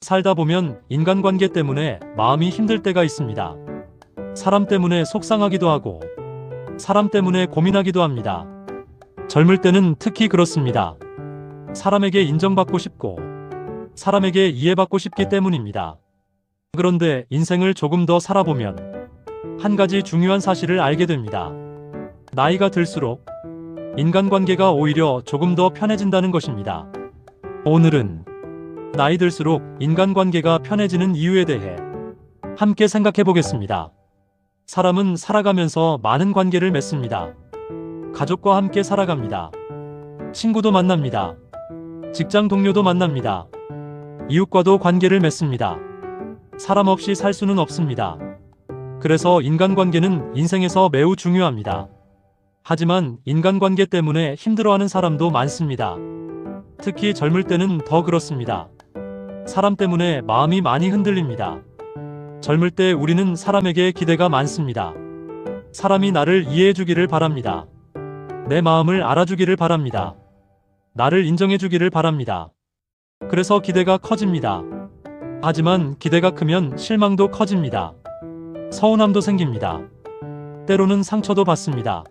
살다 보면 인간관계 때문에 마음이 힘들 때가 있습니다. 사람 때문에 속상하기도 하고, 사람 때문에 고민하기도 합니다. 젊을 때는 특히 그렇습니다. 사람에게 인정받고 싶고, 사람에게 이해받고 싶기 때문입니다. 그런데 인생을 조금 더 살아보면 한 가지 중요한 사실을 알게 됩니다. 나이가 들수록 인간관계가 오히려 조금 더 편해진다는 것입니다. 오늘은 나이 들수록 인간관계가 편해지는 이유에 대해 함께 생각해 보겠습니다. 사람은 살아가면서 많은 관계를 맺습니다. 가족과 함께 살아갑니다. 친구도 만납니다. 직장 동료도 만납니다. 이웃과도 관계를 맺습니다. 사람 없이 살 수는 없습니다. 그래서 인간관계는 인생에서 매우 중요합니다. 하지만 인간관계 때문에 힘들어하는 사람도 많습니다. 특히 젊을 때는 더 그렇습니다. 사람 때문에 마음이 많이 흔들립니다. 젊을 때 우리는 사람에게 기대가 많습니다. 사람이 나를 이해해주기를 바랍니다. 내 마음을 알아주기를 바랍니다. 나를 인정해주기를 바랍니다. 그래서 기대가 커집니다. 하지만 기대가 크면 실망도 커집니다. 서운함도 생깁니다. 때로는 상처도 받습니다.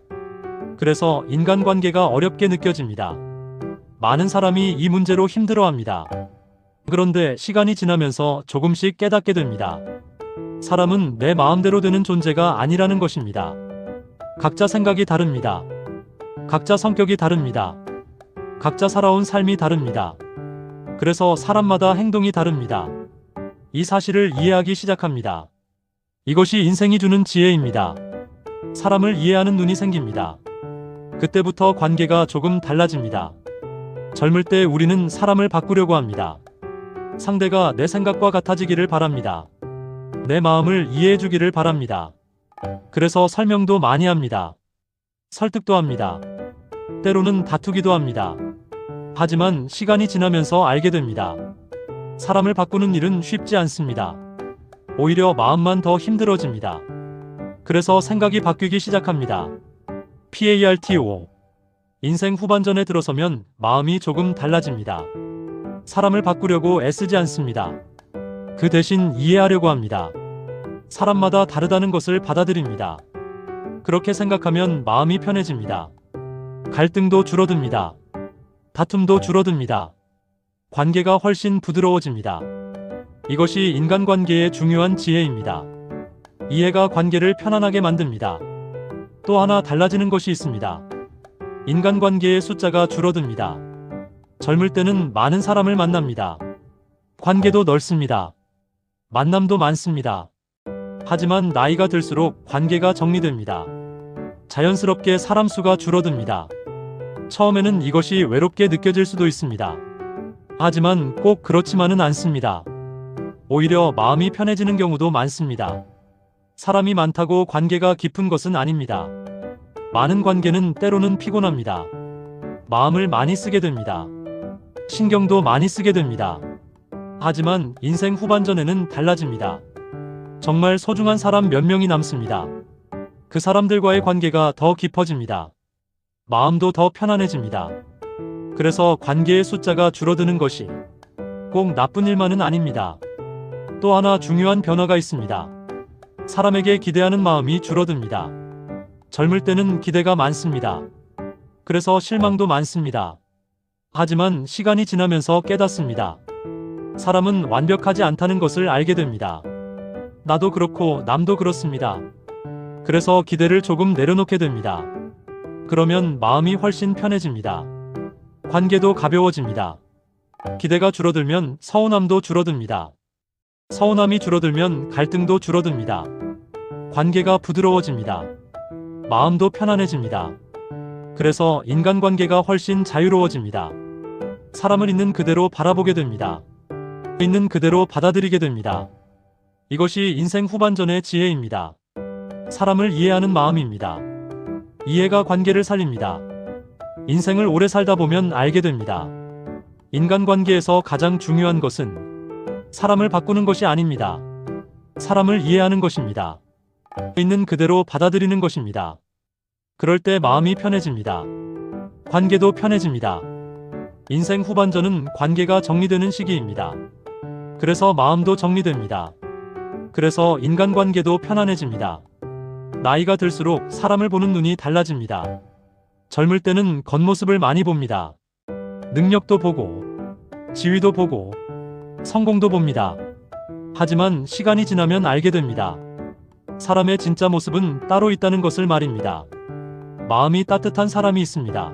그래서 인간관계가 어렵게 느껴집니다. 많은 사람이 이 문제로 힘들어합니다. 그런데 시간이 지나면서 조금씩 깨닫게 됩니다. 사람은 내 마음대로 되는 존재가 아니라는 것입니다. 각자 생각이 다릅니다. 각자 성격이 다릅니다. 각자 살아온 삶이 다릅니다. 그래서 사람마다 행동이 다릅니다. 이 사실을 이해하기 시작합니다. 이것이 인생이 주는 지혜입니다. 사람을 이해하는 눈이 생깁니다. 그때부터 관계가 조금 달라집니다. 젊을 때 우리는 사람을 바꾸려고 합니다. 상대가 내 생각과 같아지기를 바랍니다. 내 마음을 이해해주기를 바랍니다. 그래서 설명도 많이 합니다. 설득도 합니다. 때로는 다투기도 합니다. 하지만 시간이 지나면서 알게 됩니다. 사람을 바꾸는 일은 쉽지 않습니다. 오히려 마음만 더 힘들어집니다. 그래서 생각이 바뀌기 시작합니다. PARTO. 인생 후반전에 들어서면 마음이 조금 달라집니다. 사람을 바꾸려고 애쓰지 않습니다. 그 대신 이해하려고 합니다. 사람마다 다르다는 것을 받아들입니다. 그렇게 생각하면 마음이 편해집니다. 갈등도 줄어듭니다. 다툼도 줄어듭니다. 관계가 훨씬 부드러워집니다. 이것이 인간관계의 중요한 지혜입니다. 이해가 관계를 편안하게 만듭니다. 또 하나 달라지는 것이 있습니다. 인간관계의 숫자가 줄어듭니다. 젊을 때는 많은 사람을 만납니다. 관계도 넓습니다. 만남도 많습니다. 하지만 나이가 들수록 관계가 정리됩니다. 자연스럽게 사람 수가 줄어듭니다. 처음에는 이것이 외롭게 느껴질 수도 있습니다. 하지만 꼭 그렇지만은 않습니다. 오히려 마음이 편해지는 경우도 많습니다. 사람이 많다고 관계가 깊은 것은 아닙니다. 많은 관계는 때로는 피곤합니다. 마음을 많이 쓰게 됩니다. 신경도 많이 쓰게 됩니다. 하지만 인생 후반전에는 달라집니다. 정말 소중한 사람 몇 명이 남습니다. 그 사람들과의 관계가 더 깊어집니다. 마음도 더 편안해집니다. 그래서 관계의 숫자가 줄어드는 것이 꼭 나쁜 일만은 아닙니다. 또 하나 중요한 변화가 있습니다. 사람에게 기대하는 마음이 줄어듭니다. 젊을 때는 기대가 많습니다. 그래서 실망도 많습니다. 하지만 시간이 지나면서 깨닫습니다. 사람은 완벽하지 않다는 것을 알게 됩니다. 나도 그렇고 남도 그렇습니다. 그래서 기대를 조금 내려놓게 됩니다. 그러면 마음이 훨씬 편해집니다. 관계도 가벼워집니다. 기대가 줄어들면 서운함도 줄어듭니다. 서운함이 줄어들면 갈등도 줄어듭니다. 관계가 부드러워집니다. 마음도 편안해집니다. 그래서 인간관계가 훨씬 자유로워집니다. 사람을 있는 그대로 바라보게 됩니다. 있는 그대로 받아들이게 됩니다. 이것이 인생 후반전의 지혜입니다. 사람을 이해하는 마음입니다. 이해가 관계를 살립니다. 인생을 오래 살다 보면 알게 됩니다. 인간관계에서 가장 중요한 것은 사람을 바꾸는 것이 아닙니다. 사람을 이해하는 것입니다. 있는 그대로 받아들이는 것입니다. 그럴 때 마음이 편해집니다. 관계도 편해집니다. 인생 후반전은 관계가 정리되는 시기입니다. 그래서 마음도 정리됩니다. 그래서 인간관계도 편안해집니다. 나이가 들수록 사람을 보는 눈이 달라집니다. 젊을 때는 겉모습을 많이 봅니다. 능력도 보고, 지위도 보고, 성공도 봅니다. 하지만 시간이 지나면 알게 됩니다. 사람의 진짜 모습은 따로 있다는 것을 말입니다. 마음이 따뜻한 사람이 있습니다.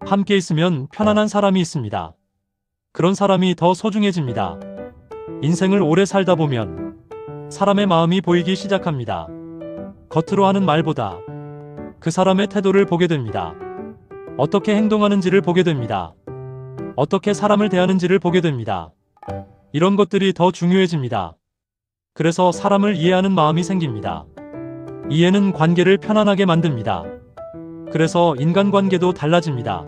함께 있으면 편안한 사람이 있습니다. 그런 사람이 더 소중해집니다. 인생을 오래 살다 보면 사람의 마음이 보이기 시작합니다. 겉으로 하는 말보다 그 사람의 태도를 보게 됩니다. 어떻게 행동하는지를 보게 됩니다. 어떻게 사람을 대하는지를 보게 됩니다. 이런 것들이 더 중요해집니다. 그래서 사람을 이해하는 마음이 생깁니다. 이해는 관계를 편안하게 만듭니다. 그래서 인간관계도 달라집니다.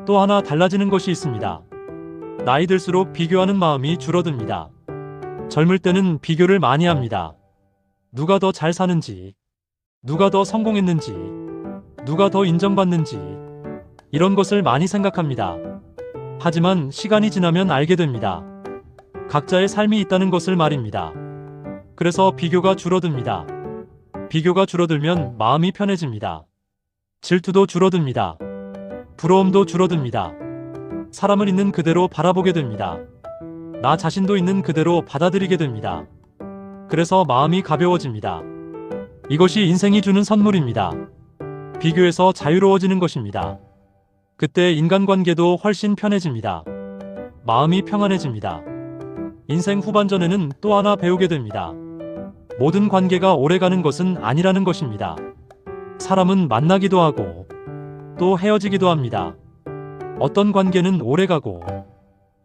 또 하나 달라지는 것이 있습니다. 나이 들수록 비교하는 마음이 줄어듭니다. 젊을 때는 비교를 많이 합니다. 누가 더 잘 사는지, 누가 더 성공했는지, 누가 더 인정받는지, 이런 것을 많이 생각합니다. 하지만 시간이 지나면 알게 됩니다. 각자의 삶이 있다는 것을 말입니다. 그래서 비교가 줄어듭니다. 비교가 줄어들면 마음이 편해집니다. 질투도 줄어듭니다. 부러움도 줄어듭니다. 사람을 있는 그대로 바라보게 됩니다. 나 자신도 있는 그대로 받아들이게 됩니다. 그래서 마음이 가벼워집니다. 이것이 인생이 주는 선물입니다. 비교에서 자유로워지는 것입니다. 그때 인간관계도 훨씬 편해집니다. 마음이 평안해집니다. 인생 후반전에는 또 하나 배우게 됩니다. 모든 관계가 오래가는 것은 아니라는 것입니다. 사람은 만나기도 하고 또 헤어지기도 합니다. 어떤 관계는 오래가고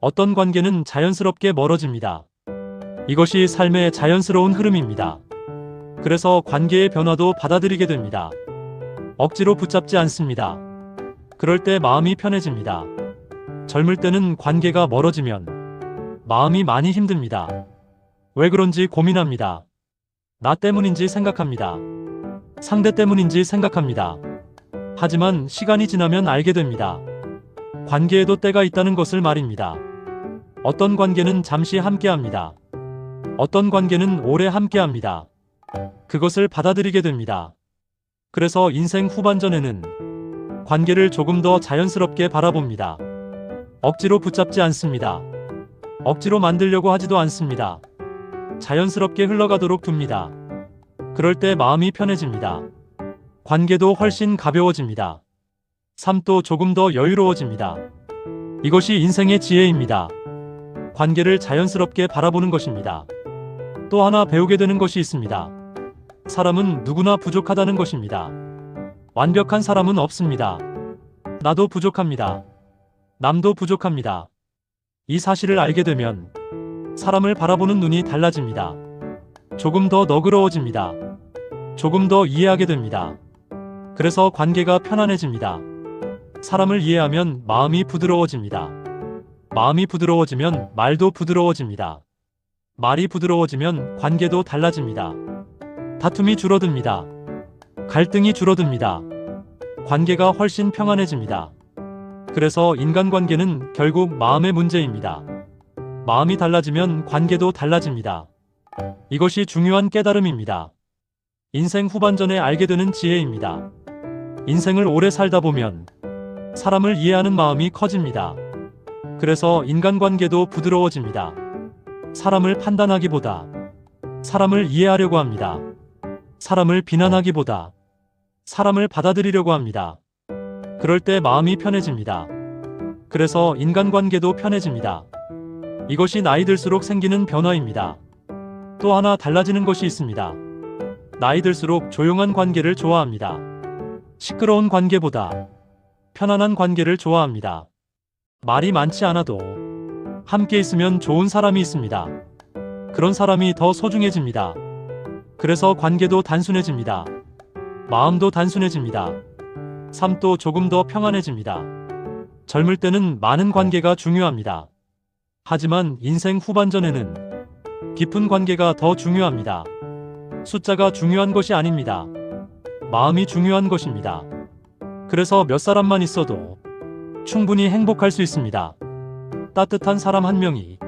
어떤 관계는 자연스럽게 멀어집니다. 이것이 삶의 자연스러운 흐름입니다. 그래서 관계의 변화도 받아들이게 됩니다. 억지로 붙잡지 않습니다. 그럴 때 마음이 편해집니다. 젊을 때는 관계가 멀어지면 마음이 많이 힘듭니다. 왜 그런지 고민합니다. 나 때문인지 생각합니다. 상대 때문인지 생각합니다. 하지만 시간이 지나면 알게 됩니다. 관계에도 때가 있다는 것을 말입니다. 어떤 관계는 잠시 함께합니다. 어떤 관계는 오래 함께합니다. 그것을 받아들이게 됩니다. 그래서 인생 후반전에는 관계를 조금 더 자연스럽게 바라봅니다. 억지로 붙잡지 않습니다. 억지로 만들려고 하지도 않습니다. 자연스럽게 흘러가도록 둡니다. 그럴 때 마음이 편해집니다. 관계도 훨씬 가벼워집니다. 삶도 조금 더 여유로워집니다. 이것이 인생의 지혜입니다. 관계를 자연스럽게 바라보는 것입니다. 또 하나 배우게 되는 것이 있습니다. 사람은 누구나 부족하다는 것입니다. 완벽한 사람은 없습니다. 나도 부족합니다. 남도 부족합니다. 이 사실을 알게 되면 사람을 바라보는 눈이 달라집니다. 조금 더 너그러워집니다. 조금 더 이해하게 됩니다. 그래서 관계가 편안해집니다. 사람을 이해하면 마음이 부드러워집니다. 마음이 부드러워지면 말도 부드러워집니다. 말이 부드러워지면 관계도 달라집니다. 다툼이 줄어듭니다. 갈등이 줄어듭니다. 관계가 훨씬 평안해집니다. 그래서 인간관계는 결국 마음의 문제입니다. 마음이 달라지면 관계도 달라집니다. 이것이 중요한 깨달음입니다. 인생 후반전에 알게 되는 지혜입니다. 인생을 오래 살다 보면 사람을 이해하는 마음이 커집니다. 그래서 인간관계도 부드러워집니다. 사람을 판단하기보다 사람을 이해하려고 합니다. 사람을 비난하기보다 사람을 받아들이려고 합니다. 그럴 때 마음이 편해집니다. 그래서 인간관계도 편해집니다. 이것이 나이 들수록 생기는 변화입니다. 또 하나 달라지는 것이 있습니다. 나이 들수록 조용한 관계를 좋아합니다. 시끄러운 관계보다 편안한 관계를 좋아합니다. 말이 많지 않아도 함께 있으면 좋은 사람이 있습니다. 그런 사람이 더 소중해집니다. 그래서 관계도 단순해집니다. 마음도 단순해집니다. 삶도 조금 더 평안해집니다. 젊을 때는 많은 관계가 중요합니다. 하지만 인생 후반전에는 깊은 관계가 더 중요합니다. 숫자가 중요한 것이 아닙니다. 마음이 중요한 것입니다. 그래서 몇 사람만 있어도 충분히 행복할 수 있습니다. 따뜻한 사람 한 명이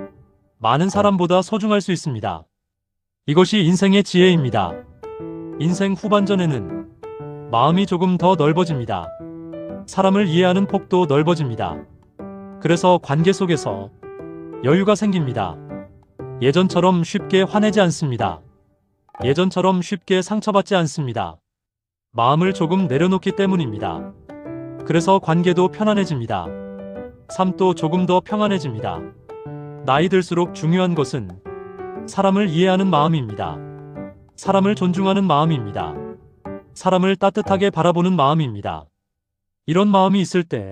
많은 사람보다 소중할 수 있습니다. 이것이 인생의 지혜입니다. 인생 후반전에는 마음이 조금 더 넓어집니다. 사람을 이해하는 폭도 넓어집니다. 그래서 관계 속에서 여유가 생깁니다. 예전처럼 쉽게 화내지 않습니다. 예전처럼 쉽게 상처받지 않습니다. 마음을 조금 내려놓기 때문입니다. 그래서 관계도 편안해집니다. 삶도 조금 더 평안해집니다. 나이 들수록 중요한 것은 사람을 이해하는 마음입니다. 사람을 존중하는 마음입니다. 사람을 따뜻하게 바라보는 마음입니다. 이런 마음이 있을 때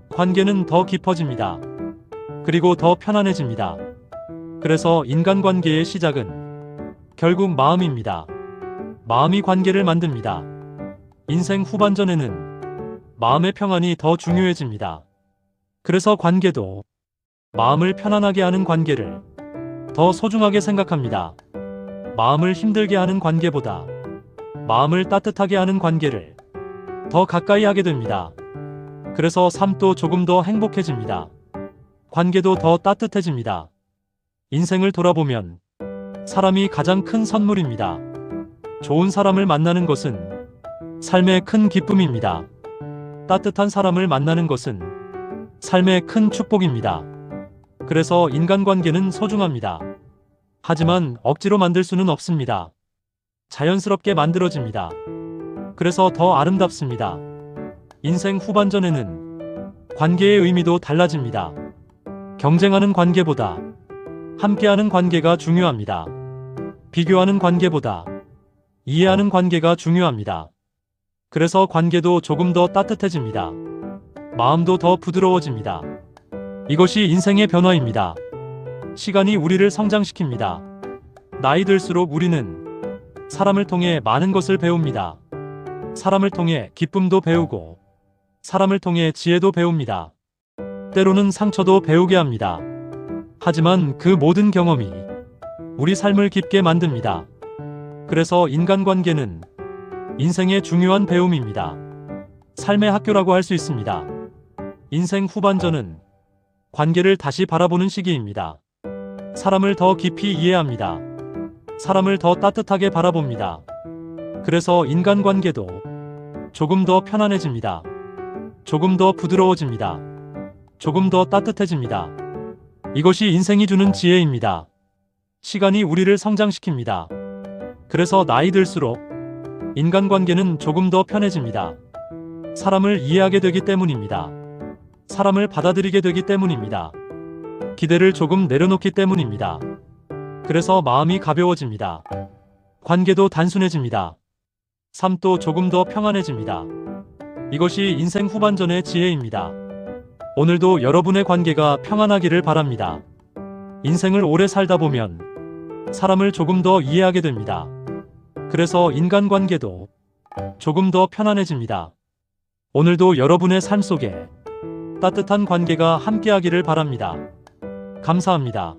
관계는 더 깊어집니다. 그리고 더 편안해집니다. 그래서 인간관계의 시작은 결국 마음입니다. 마음이 관계를 만듭니다. 인생 후반전에는 마음의 평안이 더 중요해집니다. 그래서 관계도 마음을 편안하게 하는 관계를 더 소중하게 생각합니다. 마음을 힘들게 하는 관계보다 마음을 따뜻하게 하는 관계를 더 가까이 하게 됩니다. 그래서 삶도 조금 더 행복해집니다. 관계도 더 따뜻해집니다. 인생을 돌아보면 사람이 가장 큰 선물입니다. 좋은 사람을 만나는 것은 삶의 큰 기쁨입니다. 따뜻한 사람을 만나는 것은 삶의 큰 축복입니다. 그래서 인간관계는 소중합니다. 하지만 억지로 만들 수는 없습니다. 자연스럽게 만들어집니다. 그래서 더 아름답습니다. 인생 후반전에는 관계의 의미도 달라집니다. 경쟁하는 관계보다 함께하는 관계가 중요합니다. 비교하는 관계보다 이해하는 관계가 중요합니다. 그래서 관계도 조금 더 따뜻해집니다. 마음도 더 부드러워집니다. 이것이 인생의 변화입니다. 시간이 우리를 성장시킵니다. 나이 들수록 우리는 사람을 통해 많은 것을 배웁니다. 사람을 통해 기쁨도 배우고 사람을 통해 지혜도 배웁니다. 때로는 상처도 배우게 합니다. 하지만 그 모든 경험이 우리 삶을 깊게 만듭니다. 그래서 인간관계는 인생의 중요한 배움입니다. 삶의 학교라고 할 수 있습니다. 인생 후반전은 관계를 다시 바라보는 시기입니다. 사람을 더 깊이 이해합니다. 사람을 더 따뜻하게 바라봅니다. 그래서 인간관계도 조금 더 편안해집니다. 조금 더 부드러워집니다. 조금 더 따뜻해집니다. 이것이 인생이 주는 지혜입니다. 시간이 우리를 성장시킵니다. 그래서 나이 들수록 인간관계는 조금 더 편해집니다. 사람을 이해하게 되기 때문입니다. 사람을 받아들이게 되기 때문입니다. 기대를 조금 내려놓기 때문입니다. 그래서 마음이 가벼워집니다. 관계도 단순해집니다. 삶도 조금 더 평안해집니다. 이것이 인생 후반전의 지혜입니다. 오늘도 여러분의 관계가 평안하기를 바랍니다. 인생을 오래 살다 보면 사람을 조금 더 이해하게 됩니다. 그래서 인간관계도 조금 더 편안해집니다. 오늘도 여러분의 삶 속에 따뜻한 관계가 함께하기를 바랍니다. 감사합니다.